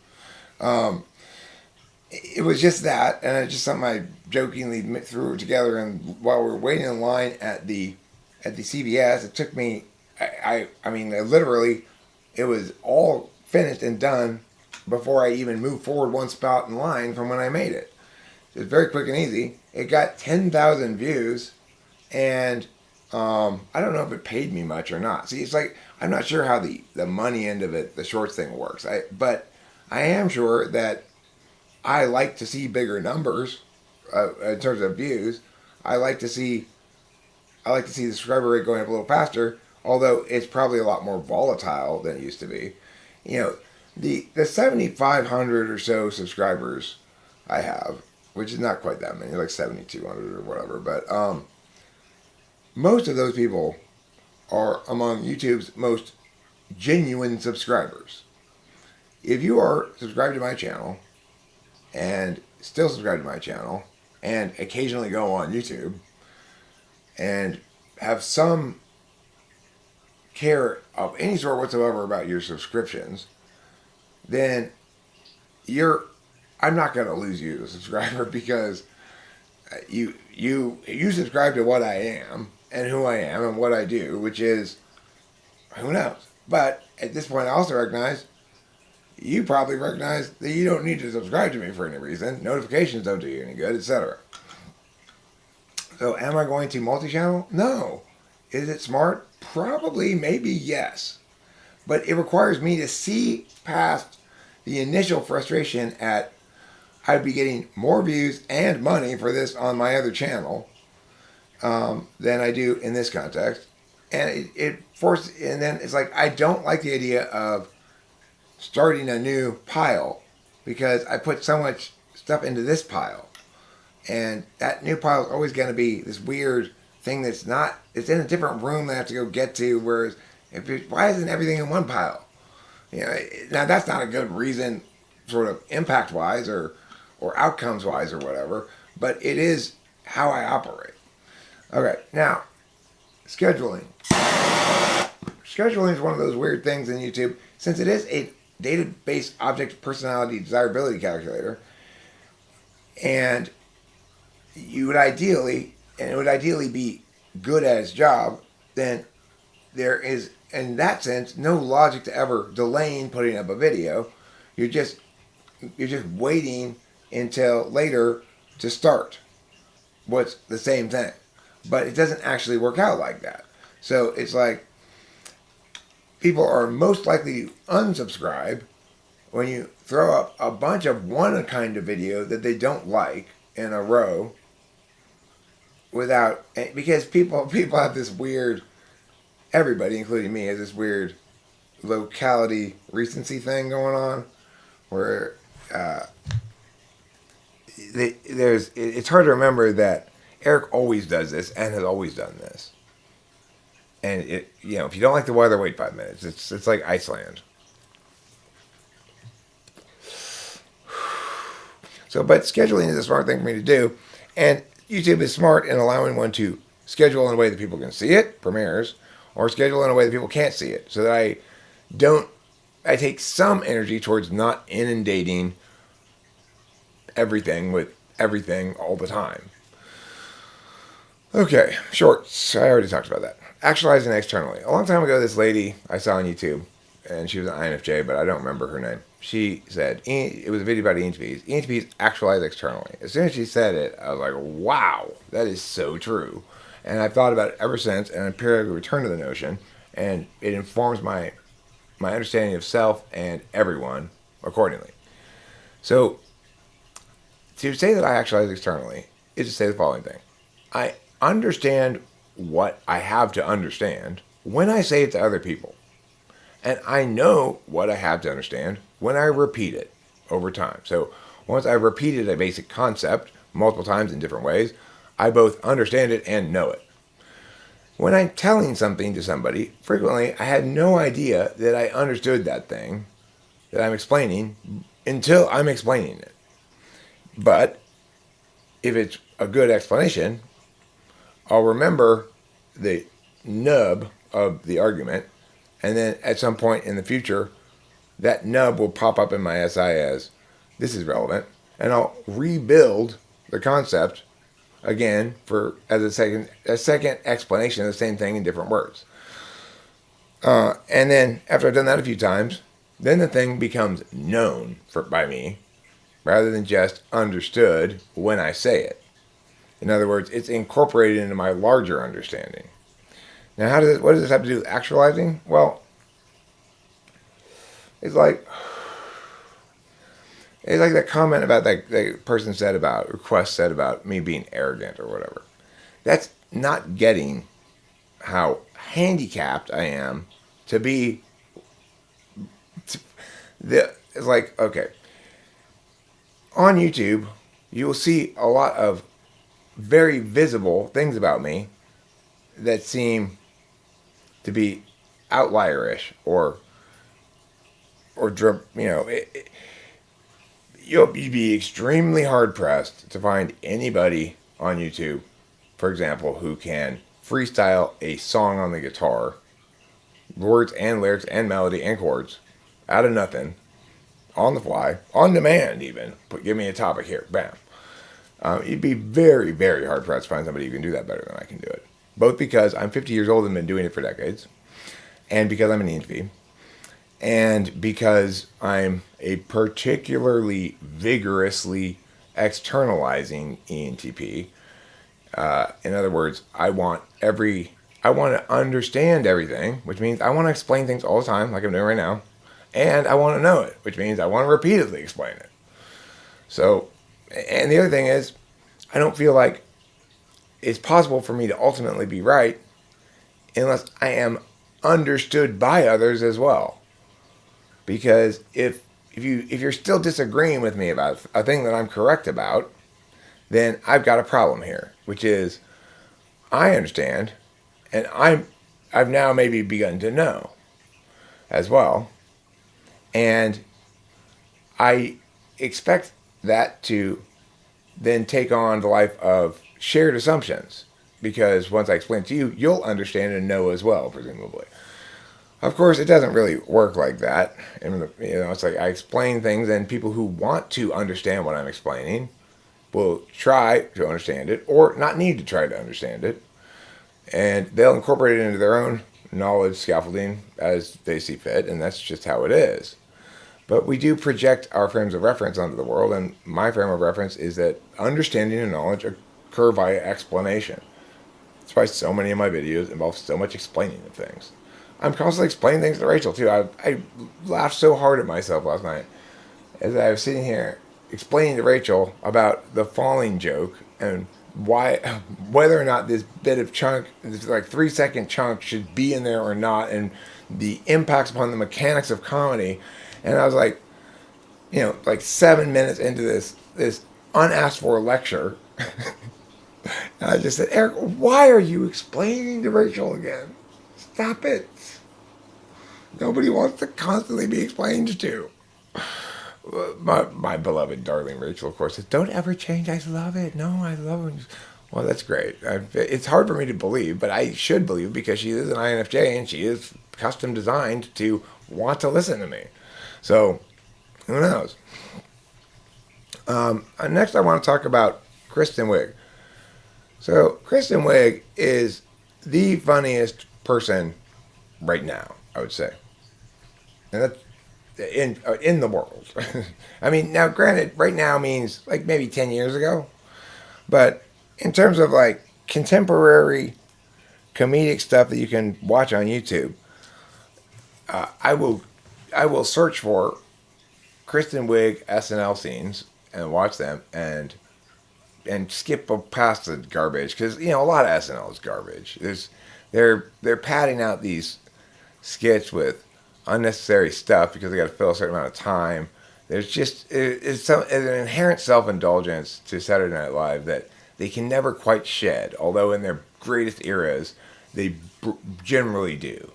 It was just that, and it's just something I jokingly threw together. And while we were waiting in line at the CVS, it took me, I mean, literally, it was all finished and done before I even moved forward one spot in line from when I made it. It was very quick and easy. It got 10,000 views, and I don't know if it paid me much or not. See, it's like, I'm not sure how the money end of it, the shorts thing works. But I am sure that I like to see bigger numbers in terms of views. I like to see the subscriber rate going up a little faster, although it's probably a lot more volatile than it used to be. You know, the 7,500 or so subscribers I have, which is not quite that many, like 7,200 or whatever, but most of those people are among YouTube's most genuine subscribers. If you are subscribed to my channel and still subscribe to my channel and occasionally go on YouTube and have some care of any sort whatsoever about your subscriptions, then I'm not going to lose you as a subscriber, because you subscribe to what I am and who I am and what I do, which is, who knows. But at this point, I also recognize you probably recognize that you don't need to subscribe to me for any reason. Notifications don't do you any good, etc. So am I going to multi-channel? No. Is it smart? Probably, maybe, yes. But it requires me to see past the initial frustration at I'd be getting more views and money for this on my other channel than I do in this context. And and then it's like, I don't like the idea of starting a new pile, because I put so much stuff into this pile, and that new pile is always going to be this weird thing it's in a different room that I have to go get to, whereas why isn't everything in one pile? You know, now that's not a good reason, sort of impact wise or outcomes wise or whatever, but it is how I operate. Okay, now scheduling. Scheduling is one of those weird things in YouTube, since it is a data-based object personality desirability calculator, and it would ideally be good at its job, then there is, in that sense, no logic to ever delaying putting up a video. You're just waiting until later to start what's the same thing. But it doesn't actually work out like that. So it's like, people are most likely to unsubscribe when you throw up a bunch of one kind of video that they don't like in a row, because people have this weird, everybody including me has this weird locality recency thing going on, where it's hard to remember that Eric always does this and has always done this. And if you don't like the weather, wait 5 minutes. It's like Iceland. So, but scheduling is a smart thing for me to do, and YouTube is smart in allowing one to schedule in a way that people can see it, premieres, or schedule in a way that people can't see it, so that I take some energy towards not inundating everything with everything all the time. Okay, shorts. I already talked about that. Actualizing externally. A long time ago, this lady I saw on YouTube, and she was an INFJ, but I don't remember her name. She said, it was a video about ENTPs. ENTPs actualize externally. As soon as she said it, I was like, wow, that is so true. And I've thought about it ever since, and I periodically return to the notion, and it informs my understanding of self and everyone accordingly. So to say that I actualize externally is to say the following thing. I understand what I have to understand when I say it to other people. And I know what I have to understand when I repeat it over time. So once I've repeated a basic concept multiple times in different ways, I both understand it and know it. When I'm telling something to somebody, frequently I had no idea that I understood that thing that I'm explaining until I'm explaining it. But if it's a good explanation, I'll remember the nub of the argument, and then at some point in the future, that nub will pop up in my SI as this is relevant, and I'll rebuild the concept again for as a second explanation of the same thing in different words. And then after I've done that a few times, then the thing becomes known by me rather than just understood when I say it. In other words, it's incorporated into my larger understanding. Now, what does this have to do with actualizing? Well, it's like that comment about that person said about, request said about me being arrogant or whatever. That's not getting how handicapped I am to be. It's like, okay, on YouTube, you will see a lot of very visible things about me that seem to be outlierish or you'd be extremely hard pressed to find anybody on YouTube, for example, who can freestyle a song on the guitar, words and lyrics and melody and chords, out of nothing, on the fly, on demand even. Give me a topic here, bam. You'd be very, very hard pressed to find somebody who can do that better than I can do it. Both because I'm 50 years old and been doing it for decades, and because I'm an ENTP, and because I'm a particularly vigorously externalizing ENTP. In other words, I want to understand everything, which means I want to explain things all the time, like I'm doing right now, and I want to know it, which means I want to repeatedly explain it. So, and the other thing is, I don't feel like it's possible for me to ultimately be right unless I am understood by others as well. Because if you're still disagreeing with me about a thing that I'm correct about, then I've got a problem here, which is I understand, and I've now maybe begun to know as well, and I expect that to then take on the life of shared assumptions, because once I explain it to you, you'll understand and know as well, presumably. Of course, it doesn't really work like that. And, it's like I explain things, and people who want to understand what I'm explaining will try to understand it, or not need to try to understand it, and they'll incorporate it into their own knowledge scaffolding as they see fit, and that's just how it is. But we do project our frames of reference onto the world, and my frame of reference is that understanding and knowledge occur via explanation. That's why so many of my videos involve so much explaining of things. I'm constantly explaining things to Rachel, too. I laughed so hard at myself last night as I was sitting here explaining to Rachel about the falling joke and whether or not this bit of chunk, this like 3-second chunk, should be in there or not, and the impacts upon the mechanics of comedy. And I was like, like 7 minutes into this unasked for lecture. And I just said, Eric, why are you explaining to Rachel again? Stop it. Nobody wants to constantly be explained to. My beloved darling Rachel, of course, says, don't ever change. I love it. No, I love it. Well, that's great. It's hard for me to believe, but I should believe because she is an INFJ and she is custom designed to want to listen to me. So, who knows? Next, I want to talk about Kristen Wiig. So, Kristen Wiig is the funniest person right now, I would say. And that's in the world. I mean, now granted, right now means like maybe 10 years ago. But in terms of like contemporary comedic stuff that you can watch on YouTube, I will search for Kristen Wiig SNL scenes and watch them and skip past the garbage, because a lot of SNL is garbage. They're padding out these skits with unnecessary stuff because they got to fill a certain amount of time. There's just it's an inherent self-indulgence to Saturday Night Live that they can never quite shed, although in their greatest eras they generally do.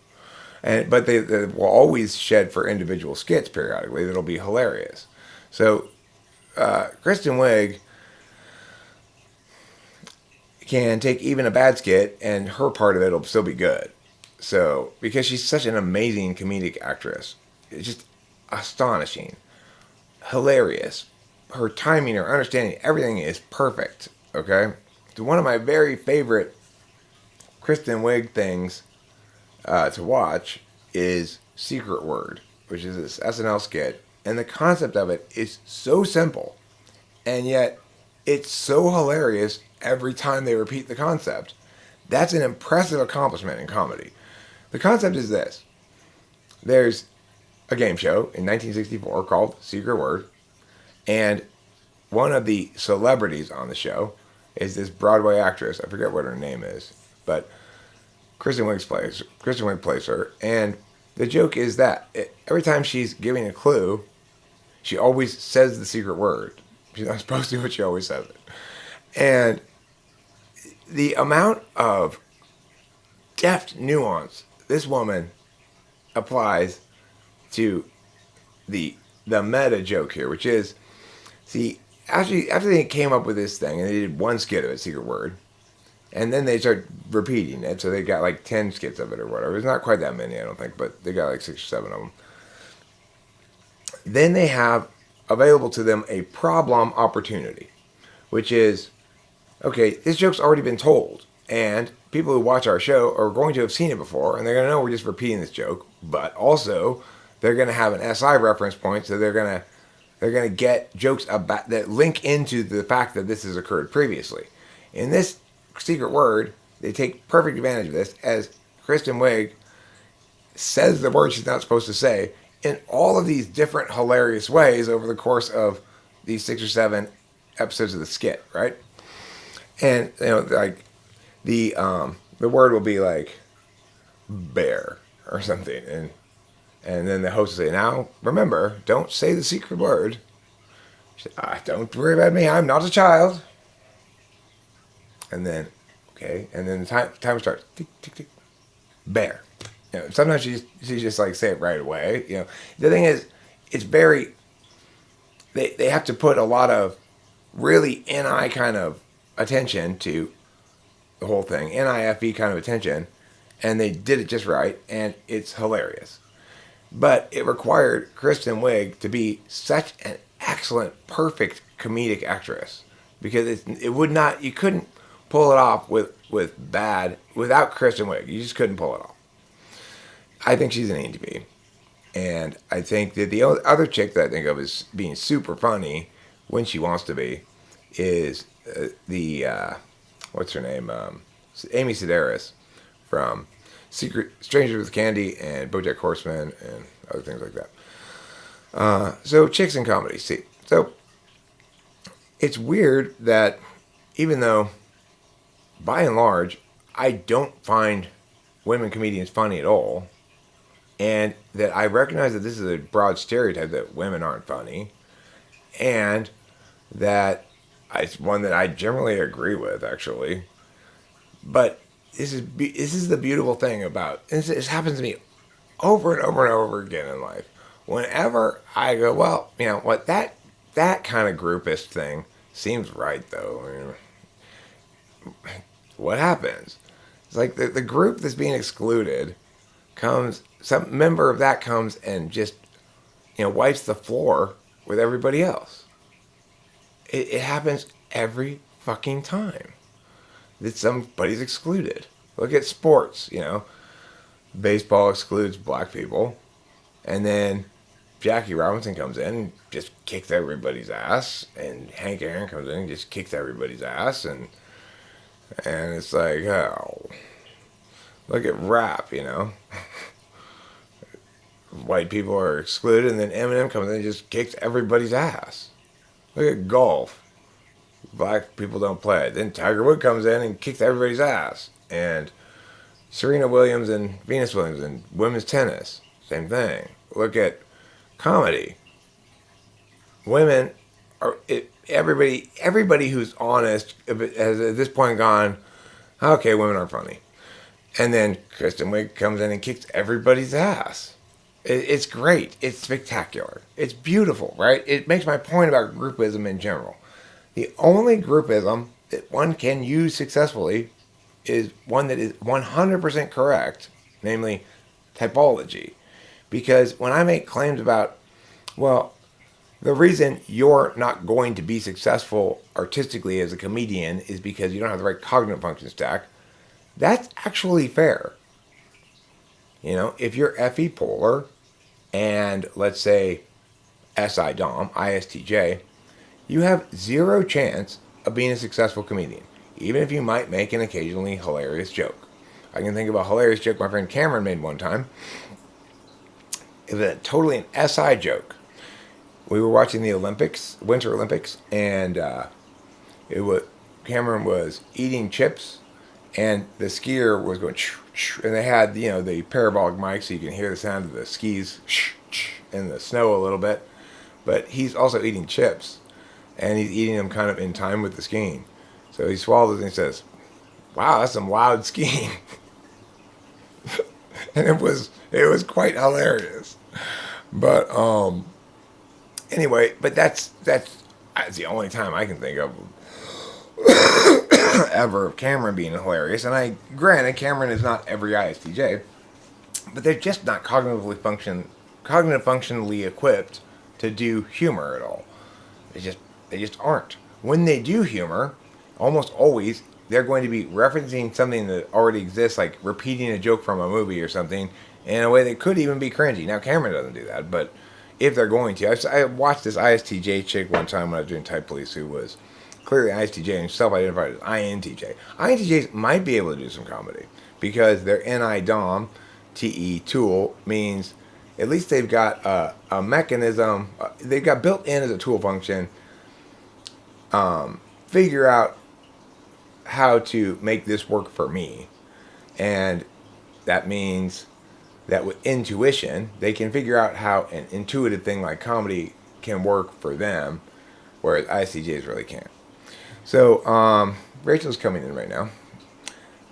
But they will always shed for individual skits periodically that'll be hilarious. So Kristen Wiig can take even a bad skit and her part of it will still be good. So, because she's such an amazing comedic actress, it's just astonishing, hilarious. Her timing, her understanding, everything is perfect. Okay, so one of my very favorite Kristen Wiig things to watch is Secret Word, which is this SNL skit, and the concept of it is so simple, and yet it's so hilarious every time they repeat the concept. That's an impressive accomplishment in comedy. The concept is this. There's a game show in 1964 called Secret Word, and one of the celebrities on the show is this Broadway actress. I forget what her name is, but Kristen Wiig plays her, and the joke is that every time she's giving a clue, she always says the secret word. She's not supposed to, but she always says it. And the amount of deft nuance this woman applies to the meta joke here, which is, see, after they came up with this thing and they did one skit of it, Secret Word, and then they start repeating it, so they got like 10 skits of it or whatever. It's not quite that many, I don't think, but they got like 6 or 7 of them. Then they have available to them a problem opportunity, which is, okay, this joke's already been told, and people who watch our show are going to have seen it before, and they're going to know we're just repeating this joke, but also they're going to have an SI reference point, so they're going to get jokes about that link into the fact that this has occurred previously. In this Secret Word, they take perfect advantage of this, as Kristen Wiig says the word she's not supposed to say in all of these different hilarious ways over the course of these 6 or 7 episodes of the skit, right? And like the word will be like bear or something, and then the host will say, "Now remember, don't say the secret word." She said, "Don't worry about me. I'm not a child." And then, okay, and then the timer starts. Tick, tick, tick. Bear. Sometimes she just like say it right away. The thing is, it's very. They have to put a lot of really NI kind of attention to the whole thing, NIFE kind of attention, and they did it just right, and it's hilarious. But it required Kristen Wiig to be such an excellent, perfect comedic actress, because it would not, you couldn't pull it off with bad, without Kristen Wiig. You just couldn't pull it off. I think she's an ENTP. And I think that the other chick that I think of as being super funny when she wants to be is what's her name? Amy Sedaris from Strangers with Candy and BoJack Horseman and other things like that. So chicks in comedy. See, so it's weird that even though, by and large, I don't find women comedians funny at all, and that I recognize that this is a broad stereotype that women aren't funny, and that it's one that I generally agree with, actually. But this is the beautiful thing about, and this happens to me over and over and over again in life. Whenever I go, well, what, that kind of groupist thing seems right, though. What happens? It's like the group that's being excluded some member of that comes and just, wipes the floor with everybody else. It happens every fucking time that somebody's excluded. Look at sports, baseball excludes black people, and then Jackie Robinson comes in and just kicks everybody's ass, and Hank Aaron comes in and just kicks everybody's ass, and it's like, oh, look at rap, white people are excluded, and then Eminem comes in and just kicks everybody's ass. Look at golf. Black people don't play it. Then Tiger Woods comes in and kicks everybody's ass. And Serena Williams and Venus Williams and women's tennis, same thing. Look at comedy. Women are everybody who's honest has at this point gone, okay, women are funny. And then Kristen Wiig comes in and kicks everybody's ass. It's great. It's spectacular. It's beautiful, right? It makes my point about groupism in general. The only groupism that one can use successfully is one that is 100% correct, namely typology. Because when I make claims about, well, the reason you're not going to be successful artistically as a comedian is because you don't have the right cognitive function stack, that's actually fair. You know, if you're FE polar and let's say SI Dom, ISTJ, you have zero chance of being a successful comedian, even if you might make an occasionally hilarious joke. I can think of a hilarious joke my friend Cameron made one time. It was totally an SI joke. We were watching the Olympics, Winter Olympics, and Cameron was eating chips, and the skier was going, and they had, the parabolic mic so you can hear the sound of the skis in the snow a little bit, but he's also eating chips, and he's eating them kind of in time with the skiing. So he swallows and he says, "Wow, that's some loud skiing." And it was quite hilarious. But anyway, but that's the only time I can think of ever of Cameron being hilarious. And granted, Cameron is not every ISTJ, but they're just not cognitively functionally equipped to do humor at all. They just aren't. When they do humor, almost always they're going to be referencing something that already exists, like repeating a joke from a movie or something, in a way that could even be cringy. Now, Cameron doesn't do that, but if they're going to, I watched this ISTJ chick one time when I was doing Type Police who was clearly ISTJ and self-identified as INTJ. INTJs might be able to do some comedy because their NI Dom, TE tool means at least they've got a mechanism, they've got built in as a tool function, figure out how to make this work for me. And that means that with intuition, they can figure out how an intuitive thing like comedy can work for them, whereas ISTJs really can't. So, Rachel's coming in right now.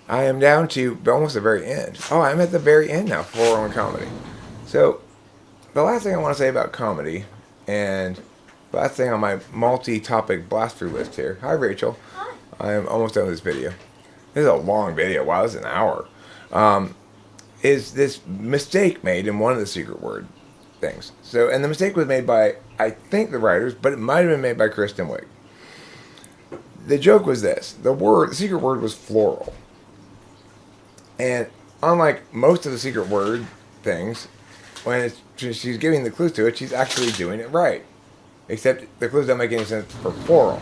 I am down to almost the very end. Oh, I'm at the very end now for comedy. So, the last thing I want to say about comedy, and the last thing on my multi-topic Blast-Thru list here. Hi, Rachel. Hi. I am almost done with this video. This is a long video. Wow, this is an hour. Is this mistake made in one of the secret word things. So, and the mistake was made by, I think, the writers, but it might have been made by Kristen Wiig. The joke was this. The secret word was floral. And unlike most of the secret word things, when she's giving the clues to it, she's actually doing it right. Except the clues don't make any sense for floral.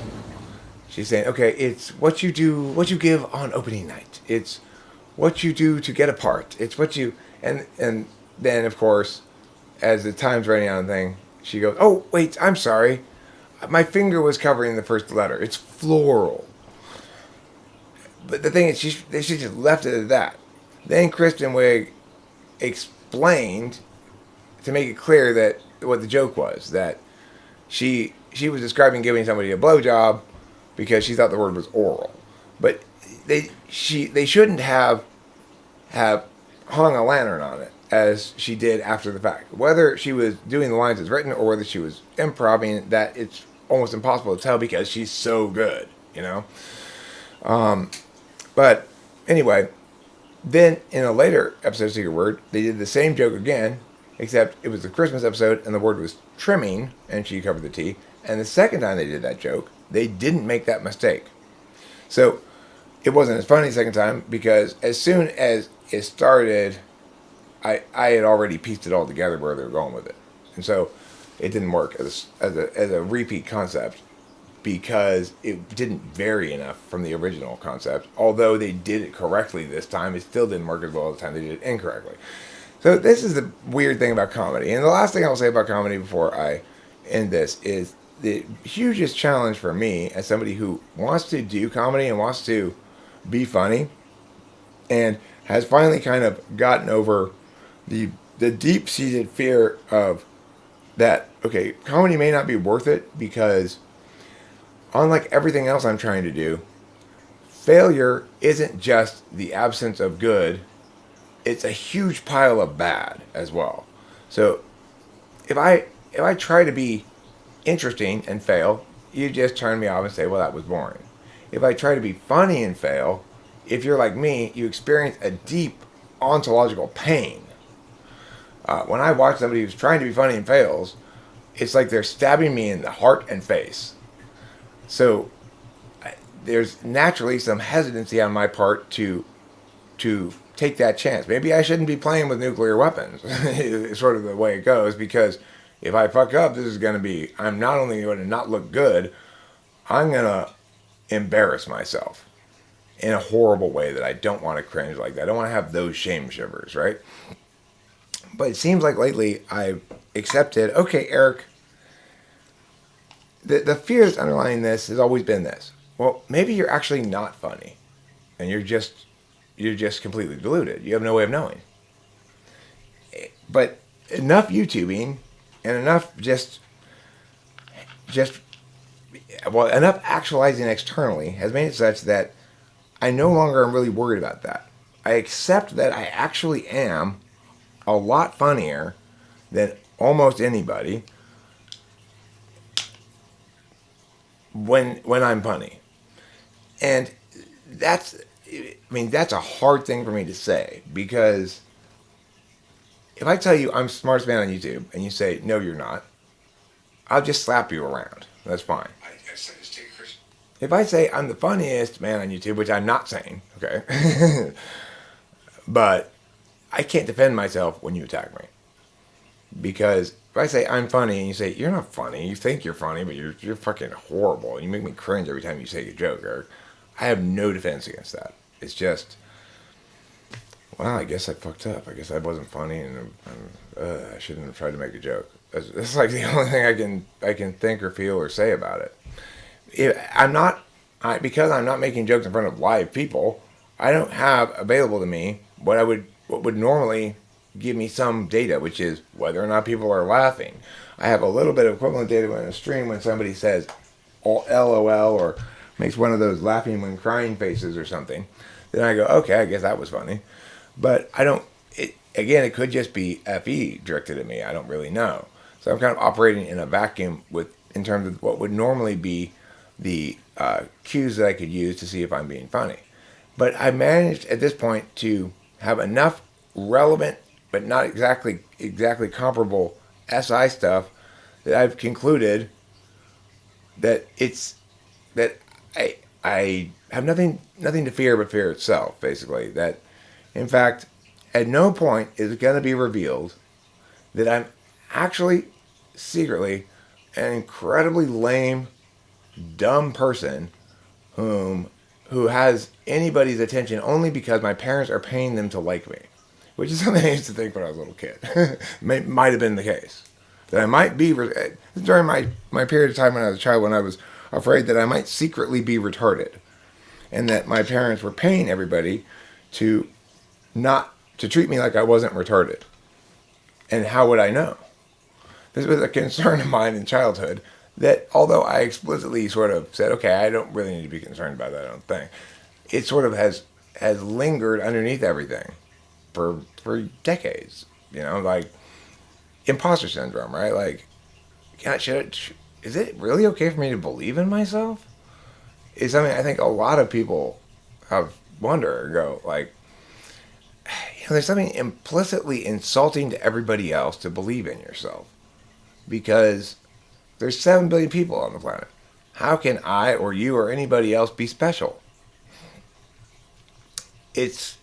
She's saying, okay, it's what you do, what you give on opening night. It's what you do to get apart. It's what you, and then, of course, as the time's running out of the thing, she goes, oh, wait, I'm sorry. My finger was covering the first letter. It's floral. But the thing is, she just left it at that. Then Kristen Wiig explained to make it clear that what the joke was, that she was describing giving somebody a blowjob because she thought the word was oral. But they shouldn't have hung a lantern on it as she did after the fact. Whether she was doing the lines as written or whether she was improvising, that it's almost impossible to tell because she's so good, But anyway, then in a later episode of Secret Word, they did the same joke again, except it was the Christmas episode and the word was trimming and she covered the T. And the second time they did that joke, they didn't make that mistake. So it wasn't as funny the second time because as soon as it started, I had already pieced it all together where they were going with it. And so it didn't work as a repeat concept because it didn't vary enough from the original concept. Although they did it correctly this time, it still didn't work as well as the time they did it incorrectly. So this is the weird thing about comedy. And the last thing I'll say about comedy before I end this is the hugest challenge for me as somebody who wants to do comedy and wants to be funny and has finally kind of gotten over the deep seated fear of that, okay, comedy may not be worth it because unlike everything else I'm trying to do, failure isn't just the absence of good, it's a huge pile of bad as well. So if I try to be interesting and fail, you just turn me off and say, well, that was boring. If I try to be funny and fail, if you're like me, you experience a deep ontological pain. When I watch somebody who's trying to be funny and fails, it's like they're stabbing me in the heart and face. So there's naturally some hesitancy on my part to take that chance. Maybe I shouldn't be playing with nuclear weapons. It's sort of the way it goes, because if I fuck up, this is going to be, I'm not only going to not look good, I'm going to embarrass myself in a horrible way that I don't want to cringe like that. I don't want to have those shame shivers, right? But it seems like lately I've accepted, okay, Eric, the fear that's underlying this has always been this. Well, maybe you're actually not funny, and you're just completely deluded. You have no way of knowing. But enough YouTubing and enough enough actualizing externally has made it such that I no longer am really worried about that. I accept that I actually am a lot funnier than almost anybody when I'm funny. And that's a hard thing for me to say, because if I tell you I'm the smartest man on YouTube and you say, no, you're not, I'll just slap you around. That's fine. If I say I'm the funniest man on YouTube, which I'm not saying, okay, but I can't defend myself when you attack me. Because if I say I'm funny and you say, you're not funny, you think you're funny, but you're fucking horrible, and you make me cringe every time you say a joke, Eric, I have no defense against that. It's just, well, I guess I fucked up. I guess I wasn't funny, and I shouldn't have tried to make a joke. That's like the only thing I can think or feel or say about it. Because I'm not making jokes in front of live people, I don't have available to me what would normally give me some data, which is whether or not people are laughing. I have a little bit of equivalent data in a stream when somebody says LOL or makes one of those laughing when crying faces or something. Then I go, okay, I guess that was funny. But I don't, it could just be FE directed at me. I don't really know. So I'm kind of operating in a vacuum in terms of what would normally be the cues that I could use to see if I'm being funny. But I managed at this point to have enough relevant but not exactly comparable SI stuff that I've concluded that I have nothing to fear but fear itself, basically. That, in fact, at no point is it going to be revealed that I'm actually secretly an incredibly lame, dumb person who has anybody's attention only because my parents are paying them to like me, which is something I used to think when I was a little kid. Might have been the case. That I might be, during my period of time when I was a child, when I was afraid that I might secretly be retarded, and that my parents were paying everybody to treat me like I wasn't retarded. And how would I know? This was a concern of mine in childhood that, although I explicitly sort of said, okay, I don't really need to be concerned about that, I don't think, it sort of has lingered underneath everything for decades. Like imposter syndrome, right? Like, is it really okay for me to believe in myself? It's something I think a lot of people have wondered or go, like, there's something implicitly insulting to everybody else to believe in yourself. Because there's 7 billion people on the planet. How can I or you or anybody else be special? It's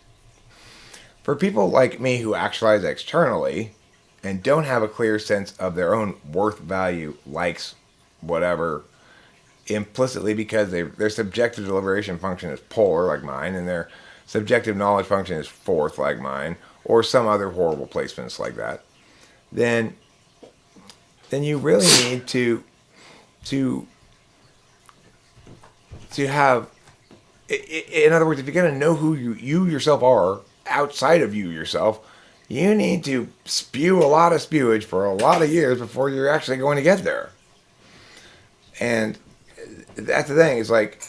for people like me who actualize externally and don't have a clear sense of their own worth, value, likes, whatever, implicitly because their subjective deliberation function is polar like mine, and their subjective knowledge function is fourth like mine, or some other horrible placements like that, then you really need to have, in other words, if you're going to know who you yourself are outside of you yourself, you need to spew a lot of spewage for a lot of years before you're actually going to get there. And that's the thing. It's like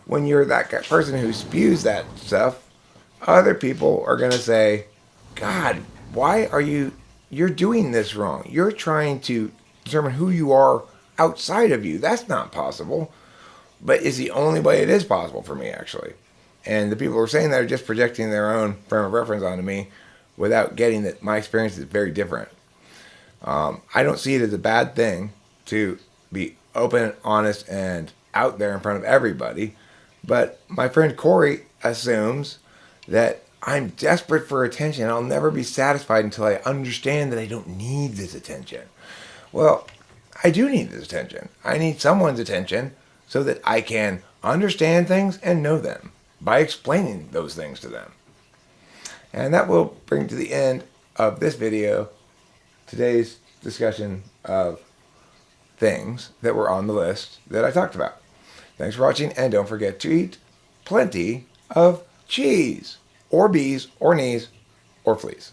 when you're that person who spews that stuff, other people are going to say, God, why are you're doing this wrong? You're trying to determine who you are outside of you. That's not possible. But it's the only way it is possible for me, actually. And the people who are saying that are just projecting their own frame of reference onto me without getting that my experience is very different. I don't see it as a bad thing to be open, honest, and out there in front of everybody. But my friend Corey assumes that I'm desperate for attention. I'll never be satisfied until I understand that I don't need this attention. Well, I do need this attention. I need someone's attention so that I can understand things and know them by explaining those things to them. And that will bring to the end of this video today's discussion of things that were on the list that I talked about. Thanks for watching, and don't forget to eat plenty of cheese, or bees, or knees, or fleas.